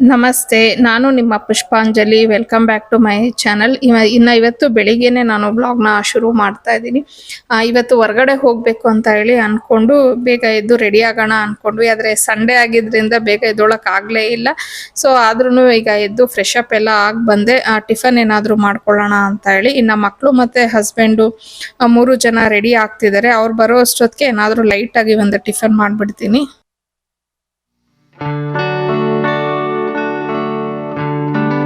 ನಮಸ್ತೆ. ನಾನು ನಿಮ್ಮ Pushpanjali. Welcome back to my channel. ಇವತ್ತು ಬೆಳಿಗ್ಗೆನೆ ನಾನು ವ್ಲಾಗ್‌ನ ಶುರು ಮಾಡ್ತಾ ಇದ್ದೀನಿ. ಇವತ್ತು ಹೊರಗಡೆ ಹೋಗಬೇಕು ಅಂತ ಹೇಳಿ ಅನ್ಕೊಂಡು ಬೇಗ ಎದ್ದು ರೆಡಿ ಆಗೋಣ ಅನ್ಕೊಂಡ್ವಿ. ಆದರೆ ಸಂಡೇ ಆಗಿದ್ರಿಂದ ಬೇಗ ಎದ್ದೊಳಕ್ಕೆ ಆಗಲೇ ಇಲ್ಲ. ಸೊ ಆದ್ರೂ ಈಗ ಎದ್ದು ಫ್ರೆಶ್ ಅಪ್ ಎಲ್ಲ ಆಗಿ ಬಂದೆ. ಟಿಫನ್ ಏನಾದರೂ ಮಾಡ್ಕೊಳ್ಳೋಣ ಅಂತ ಹೇಳಿ. ಇನ್ನು ಮಕ್ಕಳು ಮತ್ತು ಹಸ್ಬೆಂಡು 3 ಜನ ರೆಡಿ ಆಗ್ತಿದ್ದಾರೆ. ಅವ್ರು ಬರೋ ಅಷ್ಟೊತ್ತಿಗೆ ಏನಾದರೂ ಲೈಟಾಗಿ ಒಂದು ಟಿಫನ್ ಮಾಡಿಬಿಡ್ತೀನಿ.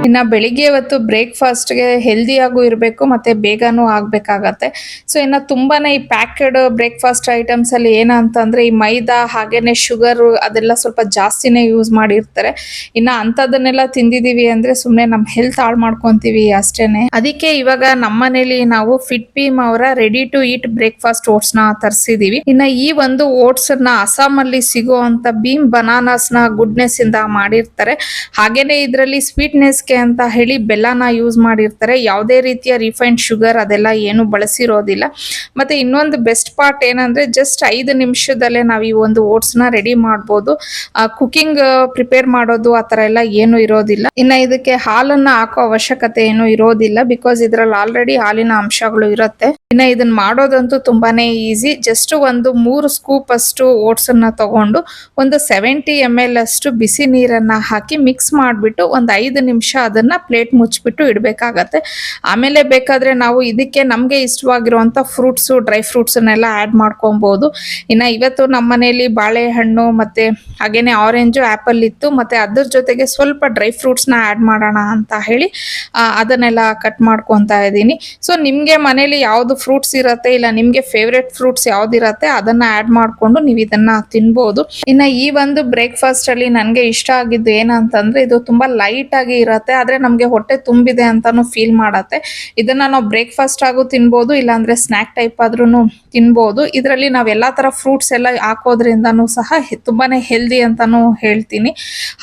ಇನ್ನು ಬೆಳಿಗ್ಗೆ ಇವತ್ತು ಬ್ರೇಕ್ಫಾಸ್ಟ್ಗೆ ಹೆಲ್ದಿಯಾಗೂ ಇರಬೇಕು ಮತ್ತು ಬೇಗನೂ ಆಗಬೇಕಾಗತ್ತೆ. ಸೊ ಇನ್ನು ತುಂಬಾ ಈ ಪ್ಯಾಕೆಡ್ ಬ್ರೇಕ್ಫಾಸ್ಟ್ ಐಟಮ್ಸಲ್ಲಿ ಏನಂತಂದರೆ ಈ ಮೈದಾ ಹಾಗೆಯೇ ಶುಗರು ಅದೆಲ್ಲ ಸ್ವಲ್ಪ ಜಾಸ್ತಿನೇ ಯೂಸ್ ಮಾಡಿರ್ತಾರೆ. ಇನ್ನು ಅಂಥದ್ದನ್ನೆಲ್ಲ ತಿಂದಿದ್ದೀವಿ ಅಂದರೆ ಸುಮ್ಮನೆ ನಮ್ಮ ಹೆಲ್ತ್ ಹಾಳು ಮಾಡ್ಕೊತೀವಿ ಅಷ್ಟೇ. ಅದಕ್ಕೆ ಇವಾಗ ನಮ್ಮ ಮನೇಲಿ ನಾವು ಫಿಟ್ ಬೀಮ್ ಅವರ ರೆಡಿ ಟು ಈಟ್ ಬ್ರೇಕ್ಫಾಸ್ಟ್ ಓಟ್ಸ್ನ ತರಿಸಿದ್ದೀವಿ. ಇನ್ನು ಈ ಒಂದು ಓಟ್ಸನ್ನ ಅಸ್ಸಾಮಲ್ಲಿ ಸಿಗುವಂಥ ಬೀಮ್ ಬನಾನಾಸ್ನ ಗುಡ್ನೆಸ್ ಇಂದ ಮಾಡಿರ್ತಾರೆ. ಹಾಗೇನೆ ಇದರಲ್ಲಿ ಸ್ವೀಟ್ನೆಸ್ಗೆ ಅಂತ ಹೇಳಿ ಬೆಲ್ಲನ ಯೂಸ್ ಮಾಡಿರ್ತಾರೆ. ಯಾವುದೇ ರೀತಿಯ ರಿಫೈನ್ಡ್ ಶುಗರ್ ಅದೆಲ್ಲ ಏನು ಬಳಸಿರೋದಿಲ್ಲ. ಮತ್ತೆ ಇನ್ನೊಂದು ಬೆಸ್ಟ್ ಪಾರ್ಟ್ ಏನಂದ್ರೆ ಜಸ್ಟ್ 5 ನಿಮಿಷದಲ್ಲೇ ನಾವು ಈ ಒಂದು ಓಟ್ಸ್ನ ರೆಡಿ ಮಾಡ್ಬೋದು. ಕುಕಿಂಗ್ ಪ್ರಿಪೇರ್ ಮಾಡೋದು ಆ ಥರ ಎಲ್ಲ ಏನು ಇರೋದಿಲ್ಲ. ಇನ್ನು ಇದಕ್ಕೆ ಹಾಲನ್ನ ಹಾಕೋ ಅವಶ್ಯಕತೆ ಏನು ಇರೋದಿಲ್ಲ, ಬಿಕಾಸ್ ಇದರಲ್ಲಿ ಆಲ್ರೆಡಿ ಹಾಲಿನ ಅಂಶಗಳು ಇರುತ್ತೆ. ಇನ್ನು ಇದನ್ನ ಮಾಡೋದಂತೂ ತುಂಬಾನೇ ಈಸಿ. ಜಸ್ಟ್ ಒಂದು 3 ಸ್ಕೂಪ್ ಅಷ್ಟು ಓಟ್ಸ್ ಅನ್ನ ತಗೊಂಡು ಒಂದು 70 ml ಅಷ್ಟು ಬಿಸಿ ನೀರನ್ನ ಹಾಕಿ ಮಿಕ್ಸ್ ಮಾಡಿಬಿಟ್ಟು ಒಂದು 5 ನಿಮಿಷ ಅದನ್ನ ಪ್ಲೇಟ್ ಮುಚ್ಚಿಬಿಟ್ಟು ಇಡಬೇಕಾಗತ್ತೆ. ಆಮೇಲೆ ಬೇಕಾದ್ರೆ ನಾವು ಇದಕ್ಕೆ ನಮಗೆ ಇಷ್ಟವಾಗಿರುವಂತ ಫ್ರೂಟ್ಸು ಡ್ರೈ ಫ್ರೂಟ್ಸನ್ನೆಲ್ಲ ಆ್ಯಡ್ ಮಾಡ್ಕೊಬೋದು. ಇನ್ನು ಇವತ್ತು ನಮ್ಮ ಮನೆಯಲ್ಲಿ ಬಾಳೆಹಣ್ಣು ಮತ್ತೆ ಹಾಗೇನೆ ಆರೆಂಜು ಆ್ಯಪಲ್ ಇತ್ತು. ಮತ್ತೆ ಅದ್ರ ಜೊತೆಗೆ ಸ್ವಲ್ಪ ಡ್ರೈ ಫ್ರೂಟ್ಸ್ನ ಆ್ಯಡ್ ಮಾಡೋಣ ಅಂತ ಹೇಳಿ ಅದನ್ನೆಲ್ಲ ಕಟ್ ಮಾಡ್ಕೊತಾ ಇದ್ದೀನಿ. ಸೊ ನಿಮಗೆ ಮನೇಲಿ ಯಾವುದು ಫ್ರೂಟ್ಸ್ ಇರುತ್ತೆ ಇಲ್ಲ ನಿಮಗೆ ಫೇವ್ರೆಟ್ ಫ್ರೂಟ್ಸ್ ಯಾವ್ದಿರತ್ತೆ ಅದನ್ನ ಆ್ಯಡ್ ಮಾಡ್ಕೊಂಡು ನೀವು ಇದನ್ನ ತಿನ್ಬೋದು. ಇನ್ನು ಈ ಒಂದು ಬ್ರೇಕ್ಫಾಸ್ಟ್ ಅಲ್ಲಿ ನನಗೆ ಇಷ್ಟ ಆಗಿದ್ದು ಏನಂತಂದ್ರೆ ಇದು ತುಂಬಾ ಲೈಟ್ ಆಗಿ ಇರತ್ತೆ, ಆದ್ರೆ ನಮ್ಗೆ ಹೊಟ್ಟೆ ತುಂಬಿದೆ ಅಂತಾನು ಫೀಲ್ ಮಾಡತ್ತೆ. ಇದನ್ನ ನಾವು ಬ್ರೇಕ್ಫಾಸ್ಟ್ ಆಗು ತಿನ್ಬೋದು, ಇಲ್ಲಾಂದ್ರೆ ಸ್ನಾಕ್ ಟೈಪ್ ಆದ್ರೂ ತಿನ್ಬೋದು. ಇದರಲ್ಲಿ ನಾವ್ ಎಲ್ಲಾ ತರ ಫ್ರೂಟ್ಸ್ ಎಲ್ಲ ಹಾಕೋದ್ರಿಂದನೂ ಸಹ ತುಂಬಾನೇ ಹೆಲ್ದಿ ಅಂತಾನು ಹೇಳ್ತೀನಿ.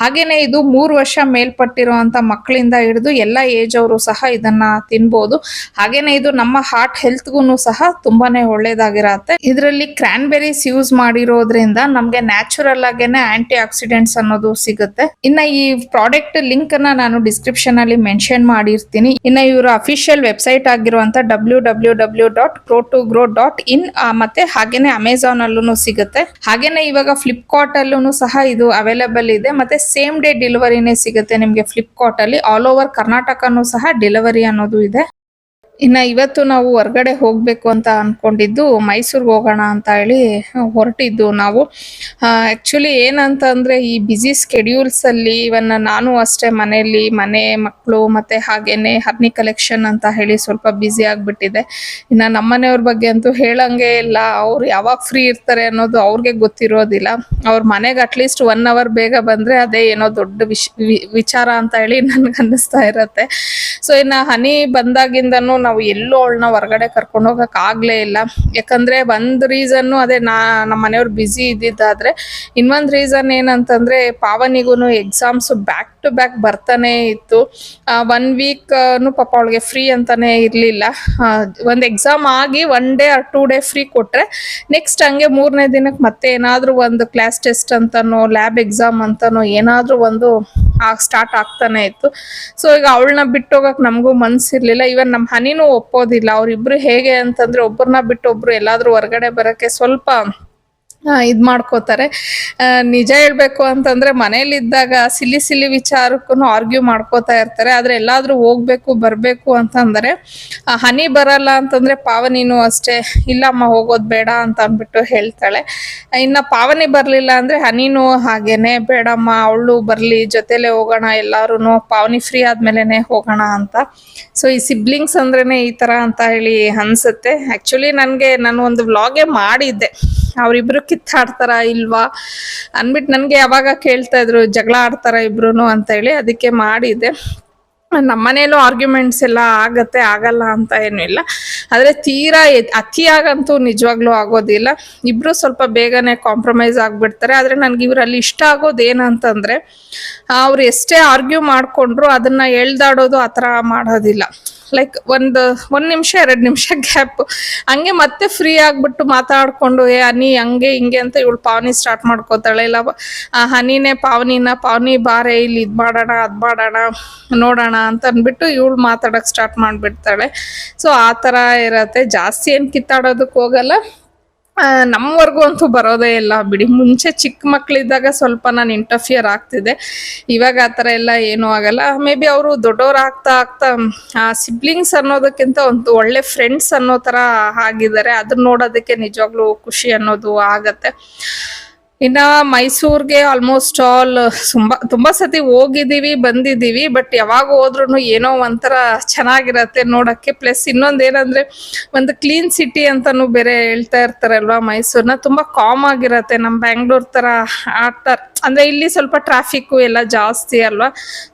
ಹಾಗೇನೆ ಇದು 3 ವರ್ಷ ಮೇಲ್ಪಟ್ಟಿರುವಂತ ಮಕ್ಕಳಿಂದ ಹಿಡಿದು ಎಲ್ಲ ಏಜ್ ಅವರು ಸಹ ಇದನ್ನ ತಿನ್ಬೋದು. ಹಾಗೇನೆ ಇದು ನಮ್ಮ ಹಾರ್ಟ್ ಹೆಲ್ತ್ಗೂ ಸಹ ತುಂಬಾನೇ ಒಳ್ಳೇದಾಗಿರತ್ತೆ. ಇದರಲ್ಲಿ ಕ್ರಾನ್ಬೆರೀಸ್ ಯೂಸ್ ಮಾಡಿರೋದ್ರಿಂದ ನಮ್ಗೆ ನ್ಯಾಚುರಲ್ ಆಗೇನೆ ಆಂಟಿ ಆಕ್ಸಿಡೆಂಟ್ಸ್ ಅನ್ನೋದು ಸಿಗುತ್ತೆ. ಇನ್ನ ಈ ಪ್ರಾಡಕ್ಟ್ ಲಿಂಕ್ ಅನ್ನ ನಾನು ಡಿಸ್ಕ್ರಿಪ್ಷನ್ ಅಲ್ಲಿ ಮೆನ್ಷನ್ ಮಾಡಿರ್ತೀನಿ. ಇನ್ನ ಇವರ ಅಫಿಷಿಯಲ್ ವೆಬ್ಸೈಟ್ ಆಗಿರುವಂತ www.grow2grow.in ಮತ್ತೆ ಹಾಗೇನೆ ಅಮೆಝಾನ್ ಅಲ್ಲೂ ಸಿಗುತ್ತೆ. ಹಾಗೇನೆ ಇವಾಗ ಫ್ಲಿಪ್ಕಾರ್ಟ್ ಅಲ್ಲೂ ಸಹ ಇದು ಅವೈಲೇಬಲ್ ಇದೆ. ಮತ್ತೆ ಸೇಮ್ ಡೇ ಡೆಲಿವರಿನೇ ಸಿಗುತ್ತೆ ನಿಮ್ಗೆ ಫ್ಲಿಪ್ಕಾರ್ಟ್ ಅಲ್ಲಿ. ಆಲ್ ಓವರ್ ಕರ್ನಾಟಕನೂ ಸಹ ಡೆಲಿವರಿ ಅನ್ನೋದು ಇದೆ. ಇನ್ನ ಇವತ್ತು ನಾವು ಹೊರಗಡೆ ಹೋಗ್ಬೇಕು ಅಂತ ಅನ್ಕೊಂಡಿದ್ದು ಮೈಸೂರಿಗೆ ಹೋಗೋಣ ಅಂತ ಹೇಳಿ ಹೊರಟಿದ್ದು ನಾವು. ಆಕ್ಚುಲಿ ಏನಂತಂದ್ರೆ ಈ ಬ್ಯುಸಿ ಸ್ಕೆಡ್ಯೂಲ್ಸ್ ಅಲ್ಲಿ ಇವನ್ನ ನಾನು ಅಷ್ಟೇ ಮನೆಯಲ್ಲಿ ಮನೆ ಮಕ್ಕಳು ಮತ್ತೆ ಹಾಗೇನೆ ಹರ್ನಿ ಕಲೆಕ್ಷನ್ ಅಂತ ಹೇಳಿ ಸ್ವಲ್ಪ ಬ್ಯುಸಿ ಆಗ್ಬಿಟ್ಟಿದೆ. ಇನ್ನ ನಮ್ಮನೆಯವ್ರ ಬಗ್ಗೆ ಅಂತೂ ಹೇಳಂಗೆ ಇಲ್ಲ. ಅವ್ರು ಯಾವಾಗ ಫ್ರೀ ಇರ್ತಾರೆ ಅನ್ನೋದು ಅವ್ರಿಗೆ ಗೊತ್ತಿರೋದಿಲ್ಲ. ಅವ್ರ ಮನೆಗೆ ಅಟ್ಲೀಸ್ಟ್ 1 hour ಬೇಗ ಬಂದ್ರೆ ಅದೇ ಏನೋ ದೊಡ್ಡ ವಿಚಾರ ಅಂತ ಹೇಳಿ ನನ್ಗೆ ಅನ್ನಿಸ್ತಾ ಇರತ್ತೆ. ಸೊ ಇನ್ನ ಹನಿ ಬಂದಾಗಿಂದನೂ ನಾವು ಎಲ್ಲೂ ಅವಳನ್ನ ಹೊರಗಡೆ ಕರ್ಕೊಂಡು ಹೋಗಕ್ ಆಗ್ಲೇ ಇಲ್ಲ. ಯಾಕಂದ್ರೆ ಒಂದ್ ರೀಸನ್ ಅದೇ ನಮ್ಮ ಮನೆಯವ್ರು ಬ್ಯುಸಿ ಇದ್ದಿದ್ದಾದ್ರೆ, ಇನ್ನೊಂದ್ ರೀಸನ್ ಏನಂತಂದ್ರೆ ಪಾವನಿಗೂನು ಎಕ್ಸಾಮ್ಸ್ ಬ್ಯಾಕ್ ಟು ಬ್ಯಾಕ್ ಬರ್ತಾನೆ ಇತ್ತು. 1 week ಪಾಪ ಅವಳಿಗೆ ಫ್ರೀ ಅಂತಾನೆ ಇರ್ಲಿಲ್ಲ. ಒಂದ್ ಎಕ್ಸಾಮ್ ಆಗಿ 1 day or 2 day ಫ್ರೀ ಕೊಟ್ರೆ ನೆಕ್ಸ್ಟ್ ಹಂಗೆ 3ನೇ ದಿನಕ್ಕೆ ಮತ್ತೆ ಏನಾದ್ರೂ ಒಂದು ಕ್ಲಾಸ್ ಟೆಸ್ಟ್ ಅಂತಾನೋ ಲ್ಯಾಬ್ ಎಕ್ಸಾಮ್ ಅಂತಾನೋ ಏನಾದ್ರೂ ಒಂದು ಸ್ಟಾರ್ಟ್ ಆಗ್ತಾನೆ ಇತ್ತು. ಸೊ ಈಗ ಅವಳನ್ನ ಬಿಟ್ಟು ಹೋಗಕ್ ನಮಗೂ ಮನ್ಸಿರ್ಲಿಲ್ಲ. ಇವನ್ ನಮ್ಮ ಹನಿನೂ ಒಪ್ಪೋದಿಲ್ಲ. ಅವ್ರಿಬ್ರು ಹೇಗೆ ಅಂತಂದ್ರೆ ಒಬ್ಬರನ್ನ ಬಿಟ್ಟು ಒಬ್ರು ಎಲ್ಲಾದ್ರೂ ಹೊರಗಡೆ ಬರಕ್ಕೆ ಸ್ವಲ್ಪ ಇದ್ ಮಾಡ್ಕೋತಾರೆ. ನಿಜ ಹೇಳ್ಬೇಕು ಅಂತಂದ್ರೆ ಮನೇಲಿದ್ದಾಗ ಸಿಲ್ಲಿ ವಿಚಾರಕ್ಕೂ ಆರ್ಗ್ಯೂ ಮಾಡ್ಕೋತಾ ಇರ್ತಾರೆ. ಆದ್ರೆ ಎಲ್ಲಾದ್ರೂ ಹೋಗ್ಬೇಕು ಬರ್ಬೇಕು ಅಂತಂದ್ರೆ ಹನಿ ಬರಲ್ಲ ಅಂತಂದ್ರೆ ಪಾವನಿನೂ ಅಷ್ಟೇ ಇಲ್ಲಮ್ಮ ಹೋಗೋದ್ ಬೇಡ ಅಂತ ಅಂದ್ಬಿಟ್ಟು ಹೇಳ್ತಾಳೆ. ಇನ್ನ ಪಾವನಿ ಬರ್ಲಿಲ್ಲ ಅಂದ್ರೆ ಹನಿನೂ ಹಾಗೇನೆ ಬೇಡಮ್ಮ ಅವಳು ಬರ್ಲಿ ಜೊತೆಲೆ ಹೋಗೋಣ ಎಲ್ಲಾರು ಪಾವನಿ ಫ್ರೀ ಆದ್ಮೇಲೆನೆ ಹೋಗೋಣ ಅಂತ. ಸೊ ಈ ಸಿಬ್ಲಿಂಗ್ಸ್ ಅಂದ್ರೇನೆ ಈ ತರ ಅಂತ ಹೇಳಿ ಅನ್ಸುತ್ತೆ. ಆಕ್ಚುಲಿ ನಾನು ಒಂದು ವ್ಲಾಗೇ ಮಾಡಿದ್ದೆ ಅವ್ರಿಬ್ರು ಕಿತ್ತಾಡ್ತಾರ ಇಲ್ವಾ ಅನ್ಬಿಟ್ಟು ನನ್ಗೆ ಯಾವಾಗ ಕೇಳ್ತಾ ಇದ್ರು ಜಗಳ ಆಡ್ತಾರ ಇಬ್ರು ಅಂತ ಹೇಳಿ. ಅದಕ್ಕೆ ಮಾಡಿದ್ದೆ. ನಮ್ಮನೇಲೂ ಆರ್ಗ್ಯುಮೆಂಟ್ಸ್ ಎಲ್ಲ ಆಗಲ್ಲ ಅಂತ ಏನು ಇಲ್ಲ. ಆದ್ರೆ ತೀರಾ ಅತಿಯಾಗಂತೂ ನಿಜವಾಗ್ಲೂ ಆಗೋದಿಲ್ಲ. ಇಬ್ರು ಸ್ವಲ್ಪ ಬೇಗನೆ ಕಾಂಪ್ರಮೈಸ್ ಆಗ್ಬಿಡ್ತಾರೆ. ಆದ್ರೆ ನನ್ಗೆ ಇವರಲ್ಲಿ ಇಷ್ಟ ಆಗೋದು ಏನಂತಂದ್ರೆ ಅವ್ರು ಎಷ್ಟೇ ಆರ್ಗ್ಯೂ ಮಾಡ್ಕೊಂಡ್ರು ಅದನ್ನ ಎಳ್ದಾಡೋದು ಆತರ ಮಾಡೋದಿಲ್ಲ. ಲೈಕ್ ಒಂದ್ ನಿಮಿಷ 2 ನಿಮಿಷ ಗ್ಯಾಪ್, ಹಂಗೆ ಮತ್ತೆ ಫ್ರೀ ಆಗ್ಬಿಟ್ಟು ಮಾತಾಡ್ಕೊಂಡು ಹನಿ ಹಂಗೆ ಹಿಂಗೆ ಅಂತ ಇವಳು ಪಾವನಿ ಸ್ಟಾರ್ಟ್ ಮಾಡ್ಕೋತಾಳೆ. ಇಲ್ಲ ಹನಿನೇ ಪಾವನಿ ಬಾರೆ ಇಲ್ಲಿ ಇದ್ ಮಾಡೋಣ ಅದ್ ಮಾಡೋಣ ನೋಡೋಣ ಅಂತ ಅಂದ್ಬಿಟ್ಟು ಇವಳು ಮಾತಾಡಕ್ ಸ್ಟಾರ್ಟ್ ಮಾಡ್ಬಿಡ್ತಾಳೆ. ಸೊ ಆ ತರ ಇರತ್ತೆ. ಜಾಸ್ತಿ ಏನ್ ಕಿತ್ತಾಡೋದಕ್ ಹೋಗಲ್ಲ. ನಮ್ಮವರೆಗೂ ಅಂತೂ ಬರೋದೇ ಇಲ್ಲ ಬಿಡಿ. ಮುಂಚೆ ಚಿಕ್ಕ ಮಕ್ಳಿದ್ದಾಗ ಸ್ವಲ್ಪ ನಾನು ಇಂಟರ್ಫಿಯರ್ ಆಗ್ತಿದ್ದೆ, ಇವಾಗ ಆ ಥರ ಎಲ್ಲ ಏನೂ ಆಗಲ್ಲ. ಮೇ ಬಿ ಅವರು ದೊಡ್ಡವ್ರು ಆಗ್ತಾ ಆಗ್ತಾ ಸಿಬ್ಲಿಂಗ್ಸ್ ಅನ್ನೋದಕ್ಕಿಂತ ಒಂದು ಒಳ್ಳೆ ಫ್ರೆಂಡ್ಸ್ ಅನ್ನೋ ಥರ ಆಗಿದ್ದಾರೆ. ಅದನ್ನ ನೋಡೋದಕ್ಕೆ ನಿಜವಾಗ್ಲೂ ಖುಷಿ ಅನ್ನೋದು ಆಗತ್ತೆ. ಇನ್ನ ಮೈಸೂರ್ಗೆ ಆಲ್ಮೋಸ್ಟ್ ಆಲ್ ತುಂಬಾ ಸತಿ ಹೋಗಿದೀವಿ ಬಂದಿದೀವಿ, ಬಟ್ ಯಾವಾಗ ಹೋದ್ರು ಏನೋ ಒಂಥರ ಚೆನ್ನಾಗಿರತ್ತೆ ನೋಡಕ್ಕೆ. ಪ್ಲಸ್ ಇನ್ನೊಂದೇನಂದ್ರೆ ಒಂದು ಕ್ಲೀನ್ ಸಿಟಿ ಅಂತಾನು ಬೇರೆ ಹೇಳ್ತಾ ಇರ್ತಾರಲ್ವಾ ಮೈಸೂರ್ನ, ತುಂಬಾ ಕಾಮ್ ಆಗಿರತ್ತೆ. ನಮ್ ಬ್ಯಾಂಗ್ಳೂರ್ ತರ ಅಂದ್ರೆ ಇಲ್ಲಿ ಸ್ವಲ್ಪ ಟ್ರಾಫಿಕ್ ಎಲ್ಲ ಜಾಸ್ತಿ ಅಲ್ವಾ.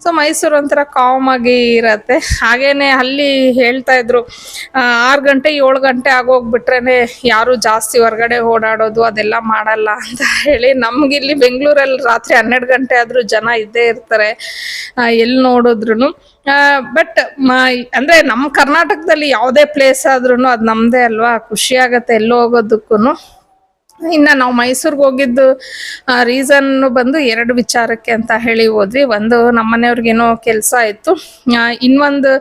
ಸೊ ಮೈಸೂರು ಒಂಥರ ಕಾಮ್ ಆಗಿ ಇರತ್ತೆ. ಹಾಗೇನೆ ಅಲ್ಲಿ ಹೇಳ್ತಾ ಇದ್ರು 6 ಗಂಟೆ 7 ಗಂಟೆ ಆಗೋಗ್ಬಿಟ್ರೇನೆ ಯಾರು ಜಾಸ್ತಿ ಹೊರಗಡೆ ಓಡಾಡೋದು ಅದೆಲ್ಲ ಮಾಡಲ್ಲ ಅಂತ ಹೇಳಿ. ನಮ್ಗಿಲ್ಲಿ ಬೆಂಗಳೂರಲ್ಲಿ ರಾತ್ರಿ 12 ಗಂಟೆ ಆದ್ರೂ ಜನ ಇದ್ದೇ ಇರ್ತಾರೆ ಎಲ್ಲಿ ನೋಡಿದ್ರು. ಬಟ್ ಅಂದ್ರೆ ನಮ್ ಕರ್ನಾಟಕದಲ್ಲಿ ಯಾವುದೇ ಪ್ಲೇಸ್ ಆದ್ರೂ ಅದ್ ನಮ್ದೇ ಅಲ್ವಾ, ಖುಷಿ ಆಗತ್ತೆ ಎಲ್ಲೋ ಹೋಗೋದಕ್ಕೂ. ಇನ್ನ ನಾವು ಮೈಸೂರ್ಗೆ ಹೋಗಿದ್ದು ರೀಸನ್ ಬಂದು 2 ವಿಚಾರಕ್ಕೆ ಅಂತ ಹೇಳಿ ಹೋದ್ವಿ. ಒಂದು ನಮ್ಮನೆಯವ್ರಿಗೇನೋ ಕೆಲಸ ಇತ್ತು, ಇನ್ನೊಂದು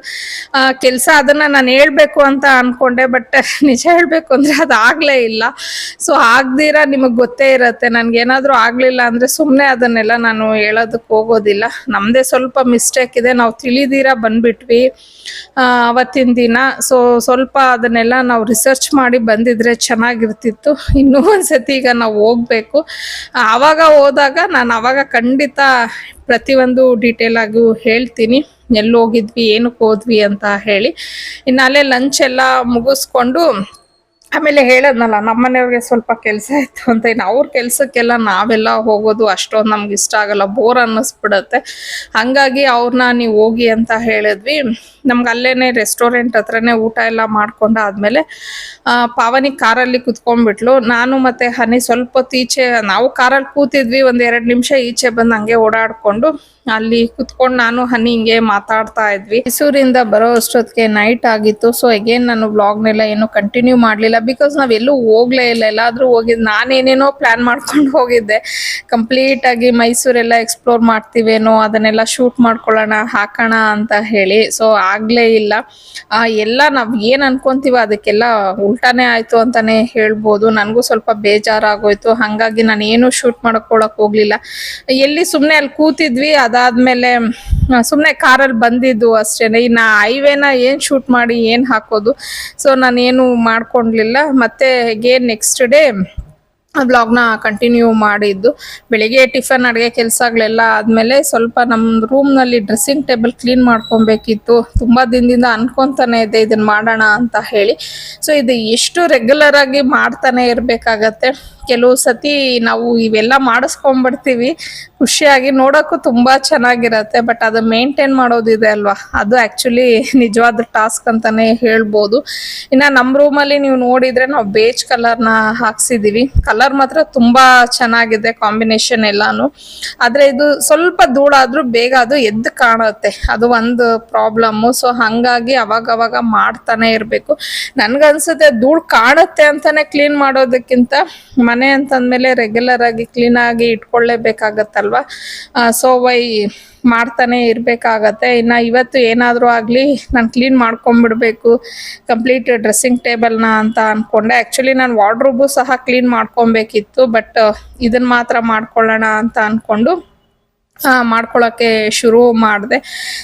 ಕೆಲಸ ಅದನ್ನ ನಾನು ಹೇಳ್ಬೇಕು ಅಂತ ಅನ್ಕೊಂಡೆ, ಬಟ್ ನಿಜ ಹೇಳ್ಬೇಕು ಅಂದ್ರೆ ಅದು ಆಗ್ಲೇ ಇಲ್ಲ. ಸೊ ಆಗ್ದಿರ ನಿಮಗ್ ಗೊತ್ತೇ ಇರತ್ತೆ, ನನ್ಗೇನಾದ್ರೂ ಆಗ್ಲಿಲ್ಲ ಅಂದ್ರೆ ಸುಮ್ನೆ ಅದನ್ನೆಲ್ಲ ನಾನು ಹೇಳೋದಕ್ಕೆ ಹೋಗೋದಿಲ್ಲ. ನಮ್ದೇ ಸ್ವಲ್ಪ ಮಿಸ್ಟೇಕ್ ಇದೆ, ನಾವು ತಿಳಿದೀರ ಬಂದ್ಬಿಟ್ವಿ ಅವತ್ತಿನ ದಿನ. ಸೊ ಸ್ವಲ್ಪ ಅದನ್ನೆಲ್ಲ ನಾವು ರಿಸರ್ಚ್ ಮಾಡಿ ಬಂದಿದ್ರೆ ಚೆನ್ನಾಗಿರ್ತಿತ್ತು. ಇನ್ನೂ ಒಂದ್ಸತಿ ಈಗ ನಾವು ಹೋಗ್ಬೇಕು. ಆವಾಗ ಹೋದಾಗ ನಾನು ಅವಾಗ ಖಂಡಿತ ಪ್ರತಿಯೊಂದು ಡೀಟೇಲ್ ಆಗಿ ಹೇಳ್ತೀನಿ, ಎಲ್ಲಿ ಹೋಗಿದ್ವಿ ಏನಕ್ಕೆ ಹೋದ್ವಿ ಅಂತ ಹೇಳಿ. ಇನ್ನು ಅಲ್ಲೇ ಲಂಚ್ ಎಲ್ಲ ಮುಗಿಸ್ಕೊಂಡು ಆಮೇಲೆ ಹೇಳದ್ನಲ್ಲ ನಮ್ಮನೆಯವ್ರಿಗೆ ಸ್ವಲ್ಪ ಕೆಲಸ ಇತ್ತು ಅಂತ. ಇನ್ನು ಅವ್ರ ಕೆಲ್ಸಕ್ಕೆಲ್ಲ ನಾವೆಲ್ಲ ಹೋಗೋದು ಅಷ್ಟೊಂದು ನಮ್ಗೆ ಇಷ್ಟ ಆಗಲ್ಲ, ಬೋರ್ ಅನ್ನಿಸ್ಬಿಡತ್ತೆ. ಹಂಗಾಗಿ ಅವ್ರನ್ನ ನೀವು ಹೋಗಿ ಅಂತ ಹೇಳಿದ್ವಿ. ನಮ್ಗೆ ಅಲ್ಲೇನೆ ರೆಸ್ಟೋರೆಂಟ್ ಹತ್ರನೇ ಊಟ ಎಲ್ಲ ಮಾಡ್ಕೊಂಡಾದ್ಮೇಲೆ ಪಾವನಿ ಕಾರಲ್ಲಿ ಕುತ್ಕೊಂಡ್ಬಿಟ್ಲು. ನಾನು ಮತ್ತೆ ಹನಿ ಸ್ವಲ್ಪ ಹೊತ್ತು ಈಚೆ, ನಾವು ಕಾರಲ್ಲಿ ಕೂತಿದ್ವಿ, 1-2 ನಿಮಿಷ ಈಚೆ ಬಂದು ಹಂಗೆ ಓಡಾಡ್ಕೊಂಡು ಅಲ್ಲಿ ಕುತ್ಕೊಂಡು ನಾನು ಹನಿ ಹಿಂಗೆ ಮಾತಾಡ್ತಾ ಇದ್ವಿ. ಮೈಸೂರಿಂದ ಬರೋ ಅಷ್ಟೊತ್ತಿಗೆ ನೈಟ್ ಆಗಿತ್ತು. ಸೊ ಅಗೇನ್ ನಾನು ವ್ಲಾಗ್ನೆಲ್ಲ ಏನು ಕಂಟಿನ್ಯೂ ಮಾಡ್ಲಿಲ್ಲ, ಬಿಕಾಸ್ ನಾವೆಲ್ಲೂ ಹೋಗ್ಲೇ ಇಲ್ಲ. ಎಲ್ಲಾದ್ರೂ ಹೋಗಿದ್ದು ನಾನೇನೇನೋ ಪ್ಲಾನ್ ಮಾಡ್ಕೊಂಡು ಹೋಗಿದ್ದೆ, ಕಂಪ್ಲೀಟ್ ಆಗಿ ಮೈಸೂರೆಲ್ಲ ಎಕ್ಸ್ಪ್ಲೋರ್ ಮಾಡ್ತೀವೇನೋ, ಅದನ್ನೆಲ್ಲ ಶೂಟ್ ಮಾಡ್ಕೊಳ್ಳೋಣ ಹಾಕೋಣ ಅಂತ ಹೇಳಿ. ಸೊ ಆಗ್ಲೇ ಇಲ್ಲ. ಎಲ್ಲ ನಾವ್ ಏನ್ ಅನ್ಕೊಂತೀವ ಅದಕ್ಕೆಲ್ಲ ಉಲ್ಟಾನೇ ಆಯ್ತು ಅಂತಾನೆ ಹೇಳ್ಬೋದು. ನನಗೂ ಸ್ವಲ್ಪ ಬೇಜಾರಾಗೋಯ್ತು. ಹಂಗಾಗಿ ನಾನು ಏನು ಶೂಟ್ ಮಾಡ್ಕೊಳಕ್ ಹೋಗ್ಲಿಲ್ಲ. ಎಲ್ಲಿ ಸುಮ್ನೆ ಅಲ್ಲಿ ಕೂತಿದ್ವಿ, ಅದಾದ್ಮೇಲೆ ಸುಮ್ನೆ ಕಾರಲ್ಲಿ ಬಂದಿದ್ದು ಅಷ್ಟೇನೆ. ಇನ್ನ ಹೈವೇನ ಏನ್ ಶೂಟ್ ಮಾಡಿ ಏನ್ ಹಾಕೋದು. ಸೊ ನಾನೇನು ಮಾಡ್ಕೊಂಡ್ಲಿಲ್ಲ. ಮತ್ತೆ ಅಗೇನ್ ನೆಕ್ಸ್ಟ್ ಡೇ ಬ್ಲಾಗ್ನ ಕಂಟಿನ್ಯೂ ಮಾಡಿದ್ದು. ಬೆಳಿಗ್ಗೆ ಟಿಫನ್ ಅಡುಗೆ ಕೆಲಸಗಳೆಲ್ಲ ಆದಮೇಲೆ ಸ್ವಲ್ಪ ನಮ್ಮ ರೂಮ್ನಲ್ಲಿ ಡ್ರೆಸ್ಸಿಂಗ್ ಟೇಬಲ್ ಕ್ಲೀನ್ ಮಾಡ್ಕೊಬೇಕಿತ್ತು. ತುಂಬ ದಿನದಿಂದ ಅನ್ಕೊತಾನೆ ಇದೆ ಇದನ್ನು ಮಾಡೋಣ ಅಂತ ಹೇಳಿ. ಸೊ ಇದು ಎಷ್ಟು ರೆಗ್ಯುಲರ್ ಆಗಿ ಮಾಡ್ತಾನೆ ಇರಬೇಕಾಗತ್ತೆ. ಕೆಲವು ಸತಿ ನಾವು ಇವೆಲ್ಲ ಮಾಡಿಸ್ಕೊಂಡ್ಬಿಡ್ತೀವಿ, ಖುಷಿಯಾಗಿ ನೋಡೋಕ್ಕೂ ತುಂಬ ಚೆನ್ನಾಗಿರತ್ತೆ. ಬಟ್ ಅದು ಮೇಂಟೈನ್ ಮಾಡೋದಿದೆ ಅಲ್ವಾ, ಅದು ಆ್ಯಕ್ಚುಲಿ ನಿಜವಾದ ಟಾಸ್ಕ್ ಅಂತಾನೆ ಹೇಳ್ಬೋದು. ಇನ್ನು ನಮ್ಮ ರೂಮಲ್ಲಿ ನೀವು ನೋಡಿದರೆ ನಾವು ಬೇಜ್ ಕಲರ್ನ ಹಾಕ್ಸಿದ್ದೀವಿ. ಕಲರ್ ಮಾತ್ರ ತುಂಬ ಚೆನ್ನಾಗಿದೆ ಕಾಂಬಿನೇಷನ್ ಎಲ್ಲಾನು. ಆದರೆ ಇದು ಸ್ವಲ್ಪ ಧೂಳಾದ್ರೂ ಬೇಗ ಅದು ಎದ್ದು ಕಾಣುತ್ತೆ, ಅದು ಒಂದು ಪ್ರಾಬ್ಲಮ್ಮು. ಸೊ ಹಾಗಾಗಿ ಅವಾಗವಾಗ ಮಾಡ್ತಾನೆ ಇರಬೇಕು. ನನ್ಗನ್ಸುತ್ತೆ ಧೂಳು ಕಾಣುತ್ತೆ ಅಂತಾನೆ ಕ್ಲೀನ್ ಮಾಡೋದಕ್ಕಿಂತ ಮನೆ ಅಂತಂದ್ಮೇಲೆ ರೆಗ್ಯುಲರ್ ಆಗಿ ಕ್ಲೀನ್ ಆಗಿ ಇಟ್ಕೊಳ್ಳೇಬೇಕಾಗತ್ತಲ್ವಾ. ಸೊ ವೈ ಮಾಡ್ತಾನೆ ಇರಬೇಕಾಗತ್ತೆ. ಇನ್ನು ಇವತ್ತು ಏನಾದರೂ ಆಗಲಿ ನಾನು ಕ್ಲೀನ್ ಮಾಡ್ಕೊಂಡ್ಬಿಡ್ಬೇಕು ಕಂಪ್ಲೀಟ್ ಡ್ರೆಸ್ಸಿಂಗ್ ಟೇಬಲ್ನ ಅಂತ ಅಂದ್ಕೊಂಡೆ. ಆ್ಯಕ್ಚುಲಿ ನಾನು ವಾರ್ಡ್ರೋಬು ಸಹ ಕ್ಲೀನ್ ಮಾಡ್ಕೊಬೇಕಿತ್ತು, ಬಟ್ ಇದನ್ನು ಮಾತ್ರ ಮಾಡ್ಕೊಳ್ಳೋಣ ಅಂತ ಅಂದ್ಕೊಂಡು ಮಾಡ್ಕೊಳ್ಳೋಕ್ಕೆ ಶುರು ಮಾಡಿದೆ.